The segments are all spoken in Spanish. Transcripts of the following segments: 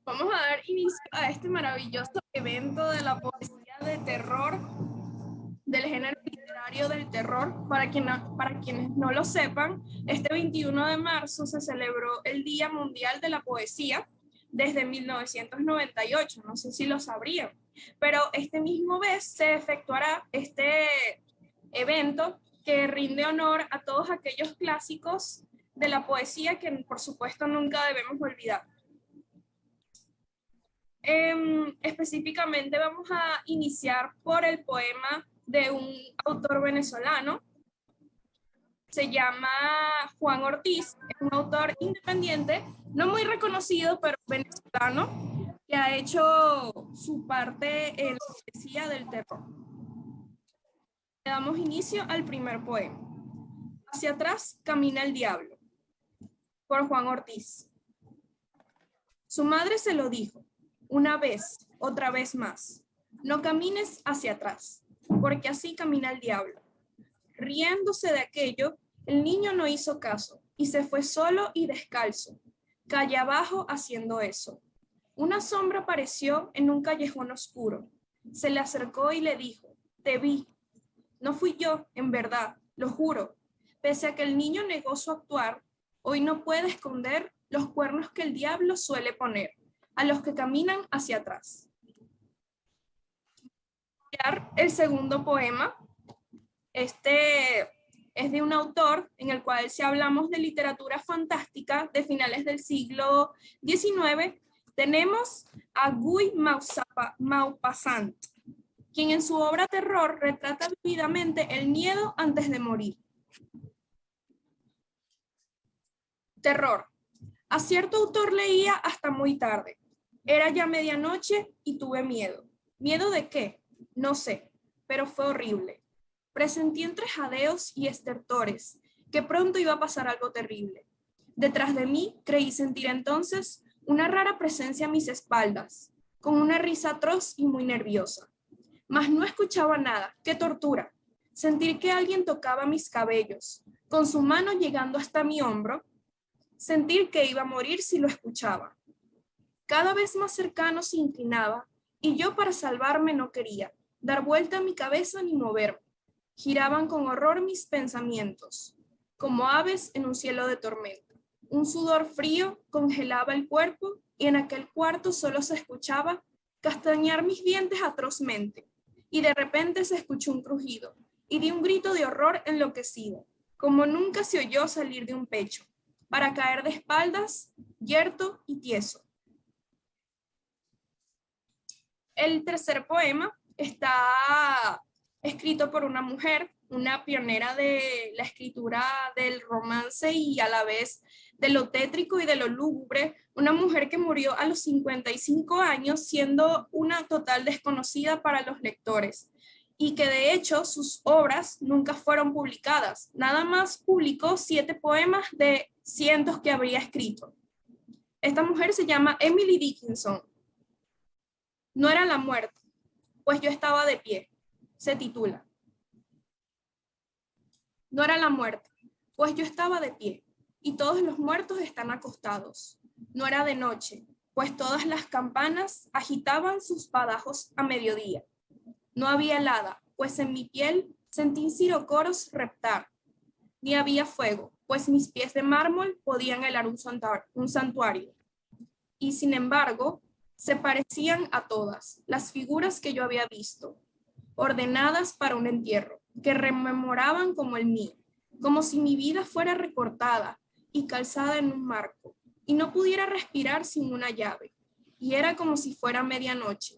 Vamos a dar inicio a este maravilloso evento de la poesía de terror, del género literario del terror. Para quienes no lo sepan, este 21 de marzo se celebró el Día Mundial de la Poesía desde 1998, no sé si lo sabrían, pero este mismo mes se efectuará este evento que rinde honor a todos aquellos clásicos de la poesía que por supuesto nunca debemos olvidar. Específicamente vamos a iniciar por el poema de un autor venezolano. Se llama Juan Ortiz, es un autor independiente, no muy reconocido, pero venezolano, que ha hecho su parte en la poesía del terror. Le damos inicio al primer poema. Hacia atrás camina el diablo, por Juan Ortiz. Su madre se lo dijo, una vez, otra vez más. No camines hacia atrás, porque así camina el diablo. Riéndose de aquello, el niño no hizo caso y se fue solo y descalzo, calle abajo haciendo eso. Una sombra apareció en un callejón oscuro. Se le acercó y le dijo, te vi. No fui yo, en verdad, lo juro. Pese a que el niño negó su actuar, hoy no puede esconder los cuernos que el diablo suele poner a los que caminan hacia atrás. El segundo poema, este es de un autor en el cual si hablamos de literatura fantástica de finales del siglo XIX, tenemos a Guy Maupassant, quien en su obra Terror retrata vívidamente el miedo antes de morir. Terror. A cierto autor leía hasta muy tarde. Era ya medianoche y tuve miedo. ¿Miedo de qué? No sé, pero fue horrible. Presentí entre jadeos y estertores que pronto iba a pasar algo terrible. Detrás de mí creí sentir entonces una rara presencia a mis espaldas, con una risa atroz y muy nerviosa. Mas no escuchaba nada. ¡Qué tortura! Sentir que alguien tocaba mis cabellos, con su mano llegando hasta mi hombro, sentir que iba a morir si lo escuchaba. Cada vez más cercano se inclinaba, y yo para salvarme no quería dar vuelta a mi cabeza ni moverme. Giraban con horror mis pensamientos, como aves en un cielo de tormenta. Un sudor frío congelaba el cuerpo, y en aquel cuarto solo se escuchaba castañear mis dientes atrozmente, y de repente se escuchó un crujido, y di un grito de horror enloquecido, como nunca se oyó salir de un pecho, para caer de espaldas, yerto y tieso. El tercer poema está escrito por una mujer, una pionera de la escritura del romance y a la vez de lo tétrico y de lo lúgubre, una mujer que murió a los 55 años siendo una total desconocida para los lectores y que de hecho sus obras nunca fueron publicadas. Nada más publicó 7 poemas de cientos que habría escrito. Esta mujer se llama Emily Dickinson. No era la muerte, pues yo estaba de pie. Se titula. No era la muerte, pues yo estaba de pie, y todos los muertos están acostados. No era de noche, pues todas las campanas agitaban sus badajos a mediodía. No había helada, pues en mi piel sentí cirocoros reptar. Ni había fuego, pues mis pies de mármol podían helar un santuario. Y sin embargo, se parecían a todas las figuras que yo había visto, ordenadas para un entierro, que rememoraban como el mío, como si mi vida fuera recortada y calzada en un marco, y no pudiera respirar sin una llave, y era como si fuera medianoche,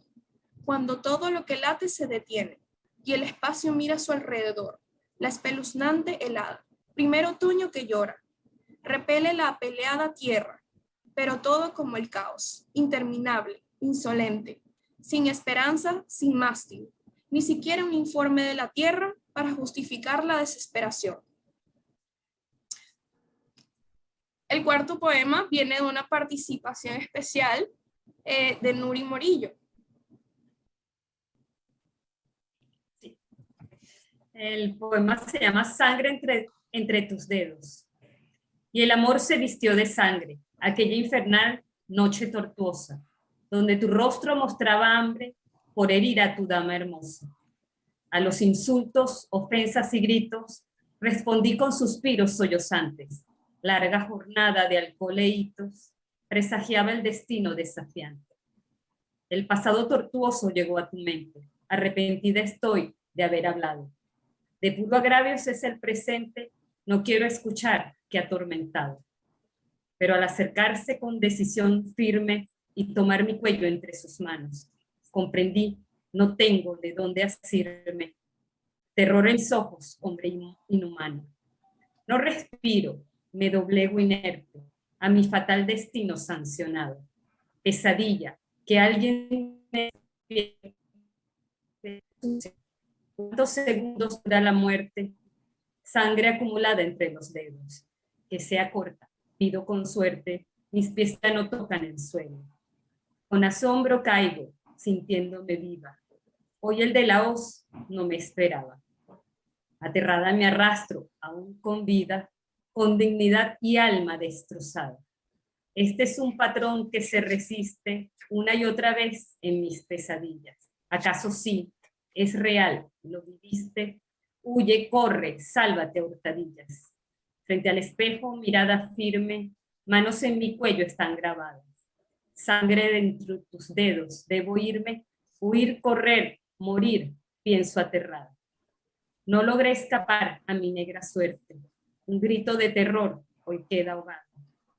cuando todo lo que late se detiene, y el espacio mira a su alrededor, la espeluznante helada, primer otoño que llora, repele la apeleada tierra, pero todo como el caos, interminable, insolente, sin esperanza, sin mástil, ni siquiera un informe de la tierra para justificar la desesperación. El cuarto poema viene de una participación especial de Nuri Morillo. Sí. El poema se llama Sangre entre tus dedos. Y el amor se vistió de sangre, aquella infernal noche tortuosa. donde tu rostro mostraba hambre por herir a tu dama hermosa. A los insultos, ofensas y gritos, respondí con suspiros sollozantes. Larga jornada de alcohol e hitos presagiaba el destino desafiante. El pasado tortuoso llegó a tu mente. Arrepentida estoy de haber hablado. De puro agravio es el presente, no quiero escuchar que atormentado. Pero al acercarse con decisión firme y tomar mi cuello entre sus manos, comprendí, no tengo de dónde asirme. Terror en mis ojos, hombre inhumano. No respiro, me doblego inerte a mi fatal destino sancionado. Pesadilla, que alguien me... ¿Cuántos segundos da la muerte? Sangre acumulada entre los dedos. Que sea corta, pido con suerte, mis pies ya no tocan el suelo. Con asombro caigo, sintiéndome viva. Hoy el de la hoz no me esperaba. Aterrada me arrastro, aún con vida, con dignidad y alma destrozada. Este es un patrón que se resiste una y otra vez en mis pesadillas. ¿Acaso sí? ¿Es real? ¿Lo viviste? Huye, corre, sálvate a hurtadillas. Frente al espejo, mirada firme, manos en mi cuello están grabadas. Sangre dentro de tus dedos, debo irme, huir, correr, morir, pienso aterrada. No logré escapar a mi negra suerte. Un grito de terror hoy queda ahogado.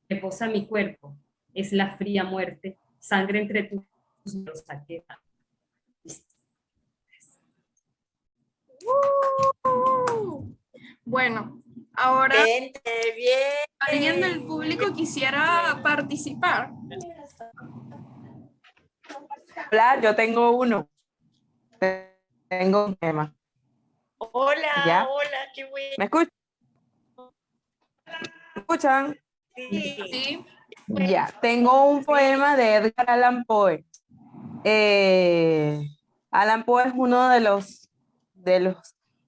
Reposa mi cuerpo, es la fría muerte, sangre entre tus dedos queda. Bueno, ahora Gente, bien. alguien del público quisiera participar. Hola, yo tengo uno. Tengo un tema. Hola, ¿Ya? hola, qué bueno. ¿Me escuchan? ¿Me escuchan? Sí. Sí. Ya, tengo un poema de Edgar Allan Poe. Allan Poe es uno de los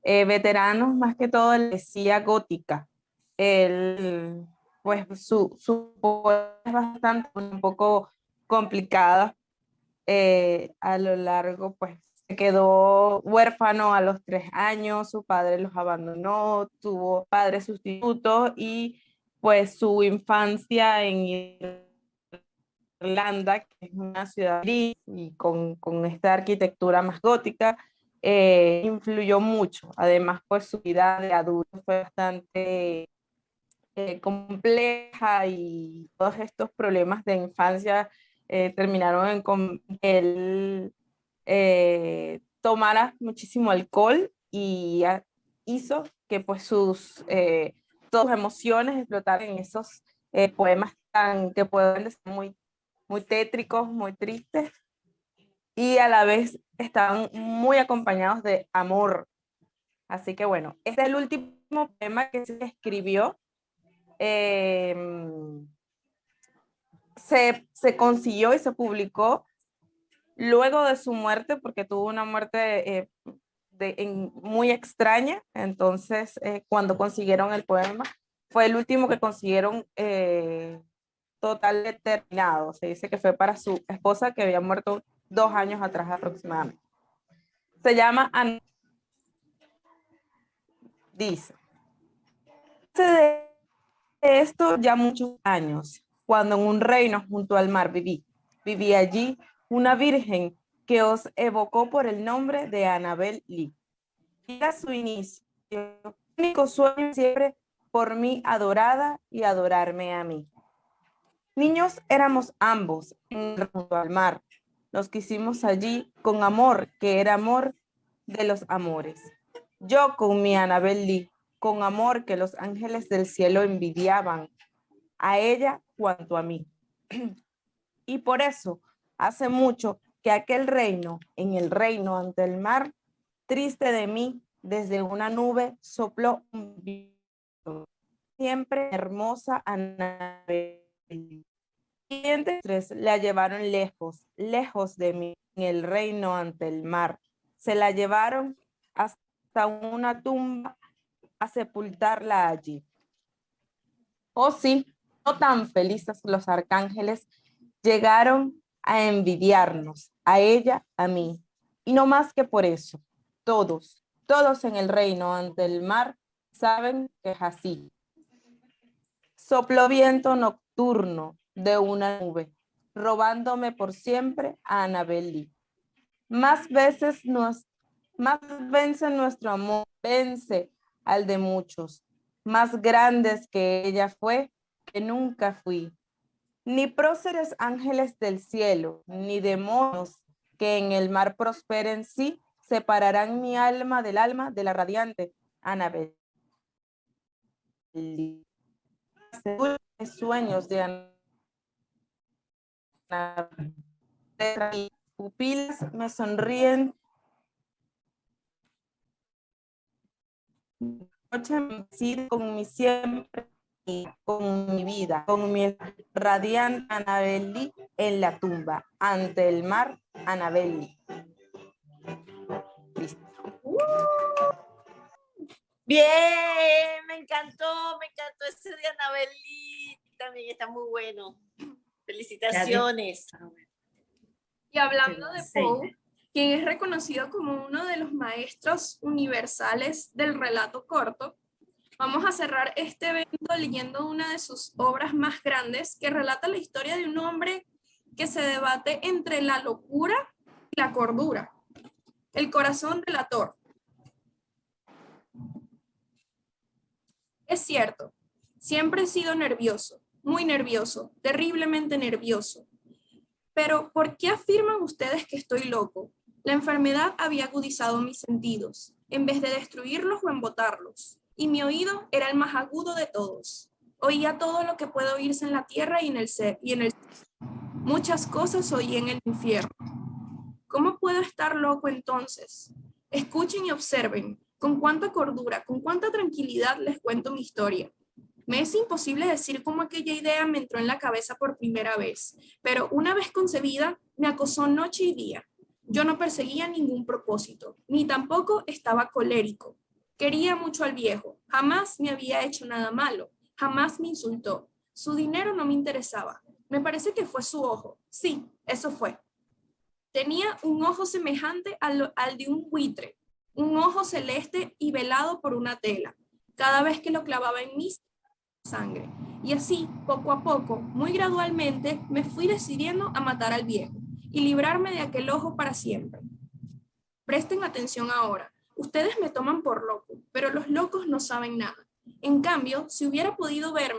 veteranos, más que todo, de la poesía gótica. Él, pues su poema es bastante, un poco complicada. A lo largo, pues, se quedó huérfano a los 3 años, su padre los abandonó, tuvo padre sustituto y pues su infancia en Irlanda, que es una ciudad gris y con esta arquitectura más gótica, influyó mucho. Además, pues su vida de adulto fue bastante compleja y todos estos problemas de infancia terminaron en que él tomara muchísimo alcohol y hizo que pues todas sus emociones explotaran en esos poemas que pueden ser muy tétricos, muy tristes y a la vez estaban muy acompañados de amor. Así que bueno, este es el último poema que se escribió. Se consiguió y se publicó luego de su muerte, porque tuvo una muerte muy extraña. Entonces, cuando consiguieron el poema, fue el último que consiguieron total determinado. Se dice que fue para su esposa, que había muerto 2 años atrás aproximadamente. Se llama Dice: de esto ya muchos años, cuando en un reino junto al mar viví allí una virgen que os evocó por el nombre de Annabel Lee. Era su inicio, único sueño siempre por mí adorada y adorarme a mí. Niños éramos ambos junto al mar, nos quisimos allí con amor que era amor de los amores. Yo con mi Annabel Lee, con amor que los ángeles del cielo envidiaban, a ella cuanto a mí. Y por eso, hace mucho que aquel reino, en el reino ante el mar, triste de mí, desde una nube sopló un viento. Siempre hermosa Annabel. Tres la llevaron lejos, lejos de mí, en el reino ante el mar. Se la llevaron hasta una tumba a sepultarla allí. Oh sí, no tan felices los arcángeles llegaron a envidiarnos, a ella, a mí. Y no más que por eso, todos en el reino ante el mar saben que es así. Sopló viento nocturno de una nube, robándome por siempre a Annabel Lee. Más vence nuestro amor, vence al de muchos, más grandes que ella fue, que nunca fui. Ni próceres ángeles del cielo, ni demonios que en el mar prosperen, sí, separarán mi alma del alma de la radiante Annabel Lee. Sueños de Annabel, pupilas me sonríen. Noche me con mi siempre, con mi vida, con mi radiante Annabel Lee en la tumba, ante el mar Annabel Lee. Listo. Bien, me encantó ese de Annabel Lee. También está muy bueno. Felicitaciones. Y hablando de Sí. Poe, quien es reconocido como uno de los maestros universales del relato corto, vamos a cerrar este evento leyendo una de sus obras más grandes que relata la historia de un hombre que se debate entre la locura y la cordura. El corazón delator. Es cierto, siempre he sido nervioso, muy nervioso, terriblemente nervioso. Pero, ¿por qué afirman ustedes que estoy loco? La enfermedad había agudizado mis sentidos, en vez de destruirlos o embotarlos, y mi oído era el más agudo de todos. Oía todo lo que puede oírse en la tierra y en el cielo. Muchas cosas oí en el infierno. ¿Cómo puedo estar loco entonces? Escuchen y observen con cuánta cordura, con cuánta tranquilidad les cuento mi historia. Me es imposible decir cómo aquella idea me entró en la cabeza por primera vez, pero una vez concebida, me acosó noche y día. Yo no perseguía ningún propósito, ni tampoco estaba colérico. Quería mucho al viejo, jamás me había hecho nada malo, jamás me insultó. Su dinero no me interesaba. Me parece que fue su ojo. Sí, eso fue. Tenía un ojo semejante al de un buitre, un ojo celeste y velado por una tela. Cada vez que lo clavaba en mí, sangre. Y así, poco a poco, muy gradualmente, me fui decidiendo a matar al viejo y librarme de aquel ojo para siempre. Presten atención ahora. Ustedes me toman por loco, pero los locos no saben nada. En cambio, si hubieran podido ver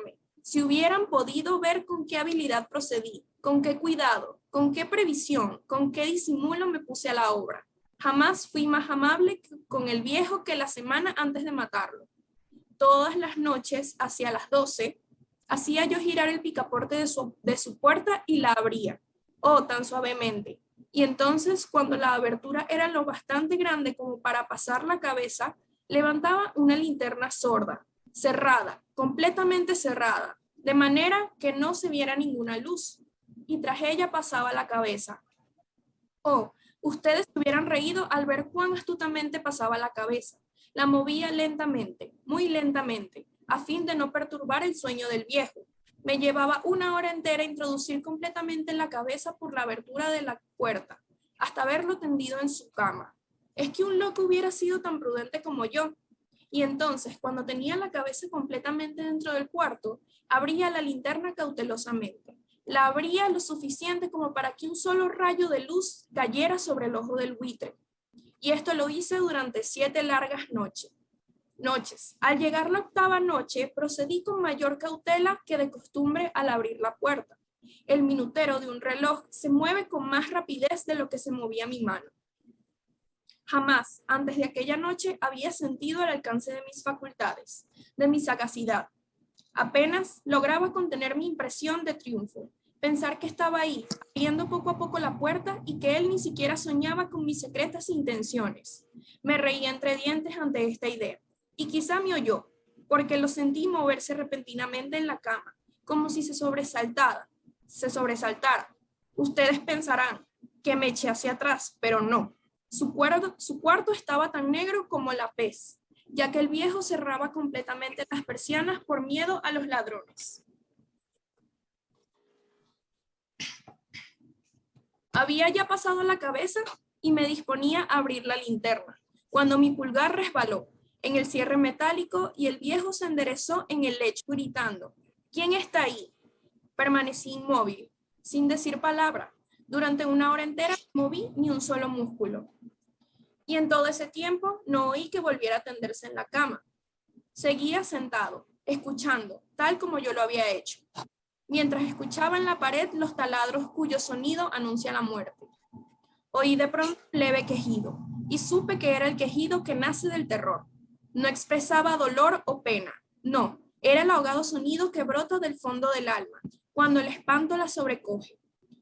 con qué habilidad procedí, con qué cuidado, con qué previsión, con qué disimulo me puse a la obra. Jamás fui más amable con el viejo que la semana antes de matarlo. Todas las noches, hacia las 12, hacía yo girar el picaporte de su puerta y la abría. Oh, tan suavemente. Y entonces, cuando la abertura era lo bastante grande como para pasar la cabeza, levantaba una linterna sorda, cerrada, completamente cerrada, de manera que no se viera ninguna luz. Y tras ella pasaba la cabeza. Oh, ustedes se hubieran reído al ver cuán astutamente pasaba la cabeza. La movía lentamente, muy lentamente, a fin de no perturbar el sueño del viejo. Me llevaba una hora entera introducir completamente la cabeza por la abertura de la puerta, hasta verlo tendido en su cama. ¿Es que un loco hubiera sido tan prudente como yo? Y entonces, cuando tenía la cabeza completamente dentro del cuarto, abría la linterna cautelosamente. La abría lo suficiente como para que un solo rayo de luz cayera sobre el ojo del buitre. Y esto lo hice durante 7 largas noches. Al llegar la 8ª noche, procedí con mayor cautela que de costumbre al abrir la puerta. El minutero de un reloj se mueve con más rapidez de lo que se movía mi mano. Jamás, antes de aquella noche, había sentido el alcance de mis facultades, de mi sagacidad. Apenas lograba contener mi impresión de triunfo, pensar que estaba ahí, abriendo poco a poco la puerta y que él ni siquiera soñaba con mis secretas intenciones. Me reí entre dientes ante esta idea, y quizá me oyó, porque lo sentí moverse repentinamente en la cama, como si se sobresaltara. Ustedes pensarán que me eché hacia atrás, pero no. Su cuarto estaba tan negro como la pez, ya que el viejo cerraba completamente las persianas por miedo a los ladrones. Había ya pasado la cabeza y me disponía a abrir la linterna, cuando mi pulgar resbaló en el cierre metálico y el viejo se enderezó en el lecho gritando: ¿Quién está ahí? Permanecí inmóvil, sin decir palabra. Durante una hora entera no moví ni un solo músculo. Y en todo ese tiempo no oí que volviera a tenderse en la cama. Seguía sentado, escuchando, tal como yo lo había hecho, mientras escuchaba en la pared los taladros cuyo sonido anuncia la muerte. Oí de pronto un leve quejido, y supe que era el quejido que nace del terror. No expresaba dolor o pena, no, era el ahogado sonido que brota del fondo del alma, cuando el espanto la sobrecoge.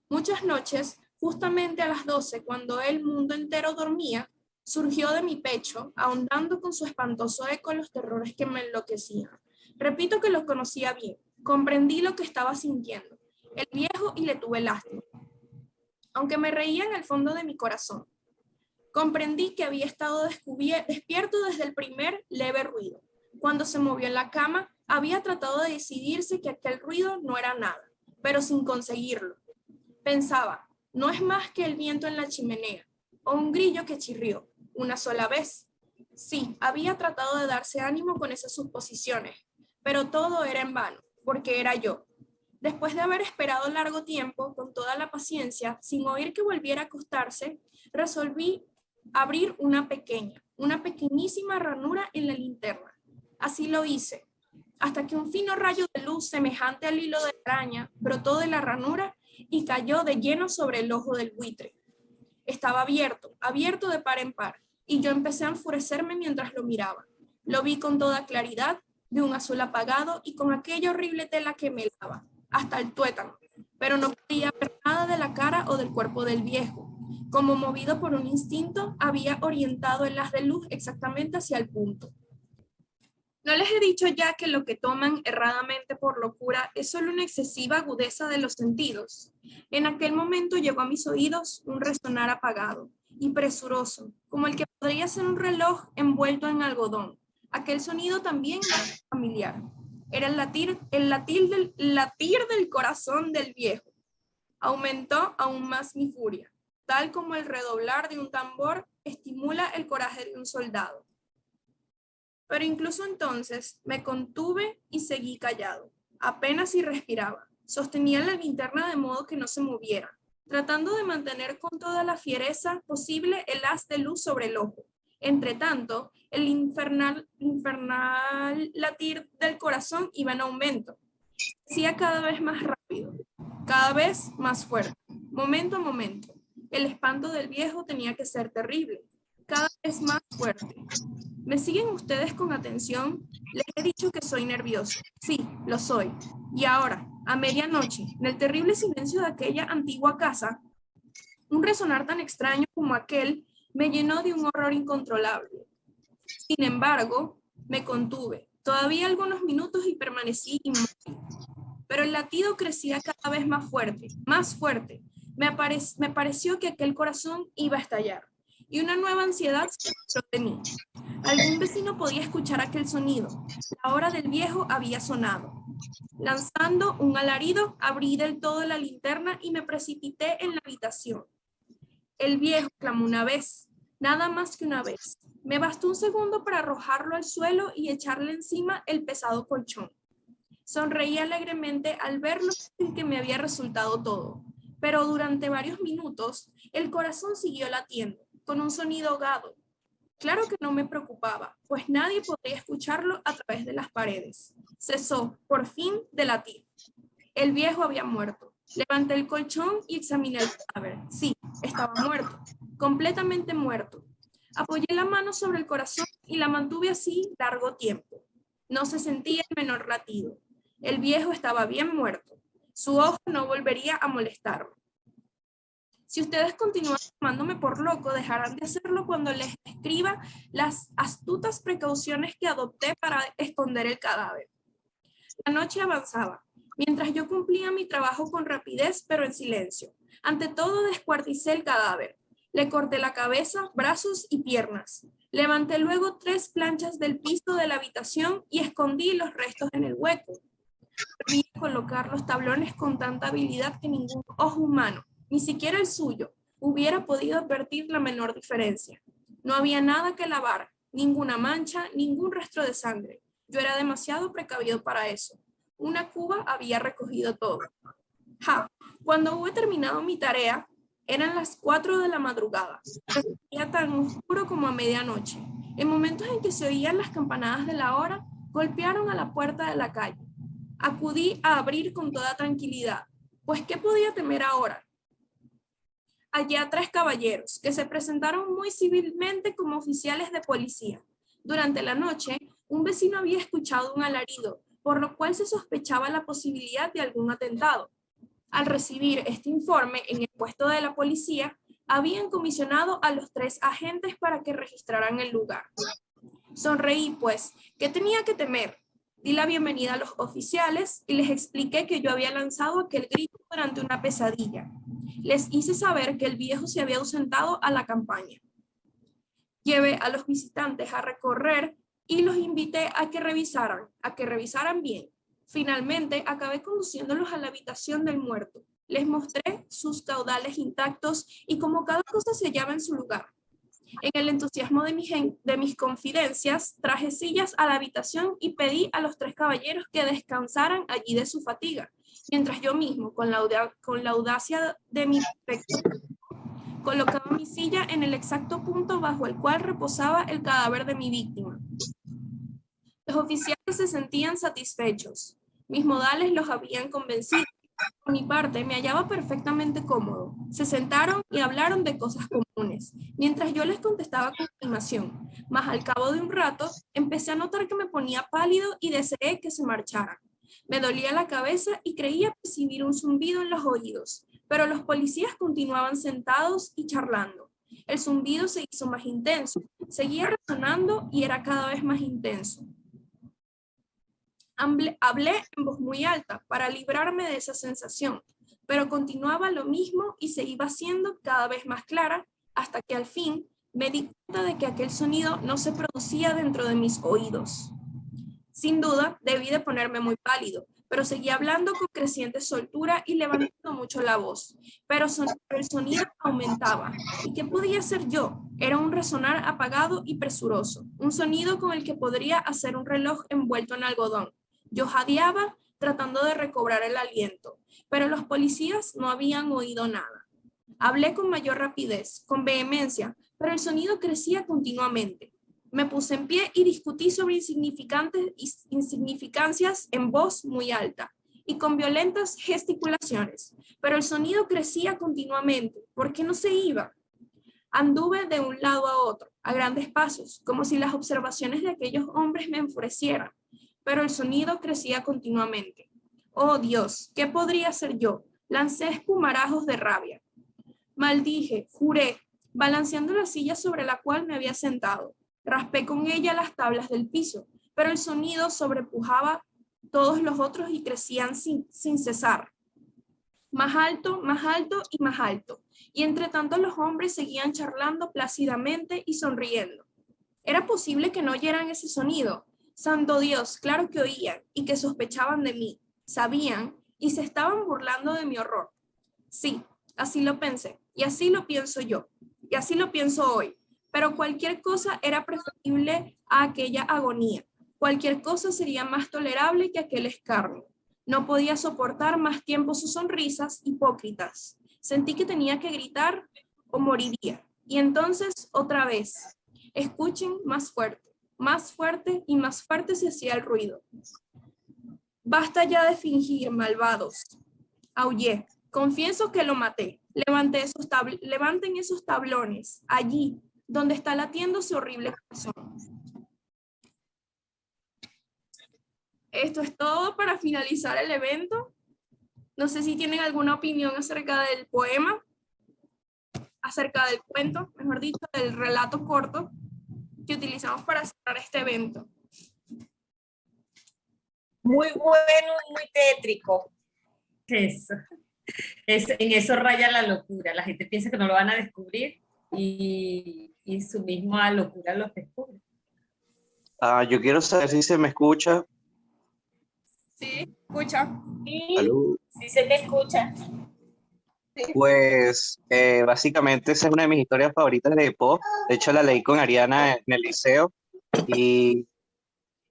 Muchas noches, justamente a las 12, cuando el mundo entero dormía, surgió de mi pecho, ahondando con su espantoso eco los terrores que me enloquecían. Repito que los conocía bien, comprendí lo que estaba sintiendo, el viejo, y le tuve lástima, aunque me reía en el fondo de mi corazón. Comprendí que había estado despierto desde el primer leve ruido. Cuando se movió en la cama, había tratado de decidirse que aquel ruido no era nada, pero sin conseguirlo. Pensaba, no es más que el viento en la chimenea, o un grillo que chirrió una sola vez. Sí, había tratado de darse ánimo con esas suposiciones, pero todo era en vano, porque era yo. Después de haber esperado largo tiempo, con toda la paciencia, sin oír que volviera a acostarse, resolví abrir una pequeñísima ranura en la linterna. Así lo hice, hasta que un fino rayo de luz semejante al hilo de araña brotó de la ranura y cayó de lleno sobre el ojo del buitre. Estaba abierto de par en par, y yo empecé a enfurecerme mientras lo miraba. Lo vi con toda claridad, de un azul apagado y con aquella horrible tela que me helaba, hasta el tuétano, pero no podía ver nada de la cara o del cuerpo del viejo. Como movido por un instinto, había orientado el haz de luz exactamente hacia el punto. ¿No les he dicho ya que lo que toman erradamente por locura es solo una excesiva agudeza de los sentidos? En aquel momento llegó a mis oídos un resonar apagado y presuroso, como el que podría ser un reloj envuelto en algodón. Aquel sonido también era familiar. Era el latir del corazón del viejo. Aumentó aún más mi furia, tal como el redoblar de un tambor estimula el coraje de un soldado. Pero incluso entonces me contuve y seguí callado. Apenas si respiraba. Sostenía la linterna de modo que no se moviera, tratando de mantener con toda la fiereza posible el haz de luz sobre el ojo. Entretanto, el infernal latir del corazón iba en aumento. Hacía cada vez más rápido, cada vez más fuerte, momento a momento. El espanto del viejo tenía que ser terrible, cada vez más fuerte. ¿Me siguen ustedes con atención? Les he dicho que soy nervioso. Sí, lo soy. Y ahora, a medianoche, en el terrible silencio de aquella antigua casa, un resonar tan extraño como aquel me llenó de un horror incontrolable. Sin embargo, me contuve todavía algunos minutos y permanecí inmóvil. Pero el latido crecía cada vez más fuerte, más fuerte. Me pareció que aquel corazón iba a estallar, y una nueva ansiedad se apoderó de mí. Algún vecino podía escuchar aquel sonido. La hora del viejo había sonado. Lanzando un alarido, abrí del todo la linterna y me precipité en la habitación. El viejo clamó una vez, nada más que una vez. Me bastó un segundo para arrojarlo al suelo y echarle encima el pesado colchón. Sonreí alegremente al ver lo fácil que me había resultado todo, pero durante varios minutos el corazón siguió latiendo, con un sonido ahogado. Claro que no me preocupaba, pues nadie podría escucharlo a través de las paredes. Cesó, por fin, de latir. El viejo había muerto. Levanté el colchón y examiné el cadáver. Sí, estaba muerto, completamente muerto. Apoyé la mano sobre el corazón y la mantuve así largo tiempo. No se sentía el menor latido. El viejo estaba bien muerto. Su ojo no volvería a molestarme. Si ustedes continúan tomándome por loco, dejarán de hacerlo cuando les escriba las astutas precauciones que adopté para esconder el cadáver. La noche avanzaba, mientras yo cumplía mi trabajo con rapidez, pero en silencio. Ante todo, descuarticé el cadáver. Le corté la cabeza, brazos y piernas. Levanté luego 3 planchas del piso de la habitación y escondí los restos en el hueco. Volví a colocar los tablones con tanta habilidad que ningún ojo humano Ni siquiera el suyo hubiera podido advertir la menor diferencia. No había nada que lavar, ninguna mancha, ningún rastro de sangre. Yo era demasiado precavido para eso. Una cuba había recogido todo. Cuando hube terminado mi tarea, eran las 4 de la madrugada. Era tan oscuro como a medianoche. En momentos en que se oían las campanadas de la hora, golpearon a la puerta de la calle. Acudí a abrir con toda tranquilidad, pues ¿qué podía temer ahora? Hallé a 3 caballeros, que se presentaron muy civilmente como oficiales de policía. Durante la noche, un vecino había escuchado un alarido, por lo cual se sospechaba la posibilidad de algún atentado. Al recibir este informe en el puesto de la policía, habían comisionado a los 3 agentes para que registraran el lugar. Sonreí, pues, ¿qué tenía que temer? Di la bienvenida a los oficiales y les expliqué que yo había lanzado aquel grito durante una pesadilla. Les hice saber que el viejo se había ausentado a la campaña. Llevé a los visitantes a recorrer y los invité a que revisaran bien. Finalmente, acabé conduciéndolos a la habitación del muerto. Les mostré sus caudales intactos y como cada cosa se hallaba en su lugar. En el entusiasmo de mis confidencias, traje sillas a la habitación y pedí a los 3 caballeros que descansaran allí de su fatiga, mientras yo mismo, con la audacia de mi perfecto, colocaba mi silla en el exacto punto bajo el cual reposaba el cadáver de mi víctima. Los oficiales se sentían satisfechos. Mis modales los habían convencido. Por mi parte, me hallaba perfectamente cómodo. Se sentaron y hablaron de cosas comunes, mientras yo les contestaba con animación. Mas al cabo de un rato, empecé a notar que me ponía pálido y deseé que se marcharan. Me dolía la cabeza y creía percibir un zumbido en los oídos, pero los policías continuaban sentados y charlando. El zumbido se hizo más intenso, seguía resonando y era cada vez más intenso. Hablé en voz muy alta para librarme de esa sensación, pero continuaba lo mismo y se iba haciendo cada vez más clara hasta que al fin me di cuenta de que aquel sonido no se producía dentro de mis oídos. Sin duda, debí de ponerme muy pálido, pero seguía hablando con creciente soltura y levantando mucho la voz. Pero el sonido aumentaba. ¿Y qué podía hacer yo? Era un resonar apagado y presuroso, un sonido con el que podría hacer un reloj envuelto en algodón. Yo jadeaba tratando de recobrar el aliento, pero los policías no habían oído nada. Hablé con mayor rapidez, con vehemencia, pero el sonido crecía continuamente. Me puse en pie y discutí sobre insignificancias en voz muy alta y con violentas gesticulaciones, pero el sonido crecía continuamente. ¿Por qué no se iba? Anduve de un lado a otro, a grandes pasos, como si las observaciones de aquellos hombres me enfurecieran, pero el sonido crecía continuamente. Oh Dios, ¿qué podría hacer yo? Lancé espumarajos de rabia. Maldije, juré, balanceando la silla sobre la cual me había sentado. Raspé con ella las tablas del piso, pero el sonido sobrepujaba todos los otros y crecían sin cesar. Más alto y más alto. Y entre tanto los hombres seguían charlando plácidamente y sonriendo. ¿Era posible que no oyeran ese sonido? Santo Dios, claro que oían y que sospechaban de mí. Sabían y se estaban burlando de mi horror. Sí, así lo pensé y así lo pienso yo y así lo pienso hoy. Pero cualquier cosa era preferible a aquella agonía. Cualquier cosa sería más tolerable que aquel escarnio. No podía soportar más tiempo sus sonrisas hipócritas. Sentí que tenía que gritar o moriría. Y entonces, otra vez, escuchen más fuerte y más fuerte se hacía el ruido. Basta ya de fingir, malvados. Aullé. Confieso que lo maté. Levanten esos tablones, allí, donde está latiendo su horrible corazón. Esto es todo para finalizar el evento. No sé si tienen alguna opinión acerca del poema, acerca del cuento, mejor dicho, del relato corto que utilizamos para cerrar este evento. Muy bueno, muy tétrico. Eso. En eso raya la locura. La gente piensa que no lo van a descubrir y su misma locura los descubre. Yo quiero saber si se me escucha. Sí, escucha. Sí, ¿Aló? sí se te escucha. Pues básicamente esa es una de mis historias favoritas de Poe. De hecho, la leí con Ariana en el liceo y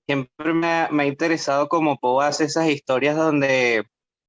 siempre me ha interesado cómo Poe hace esas historias donde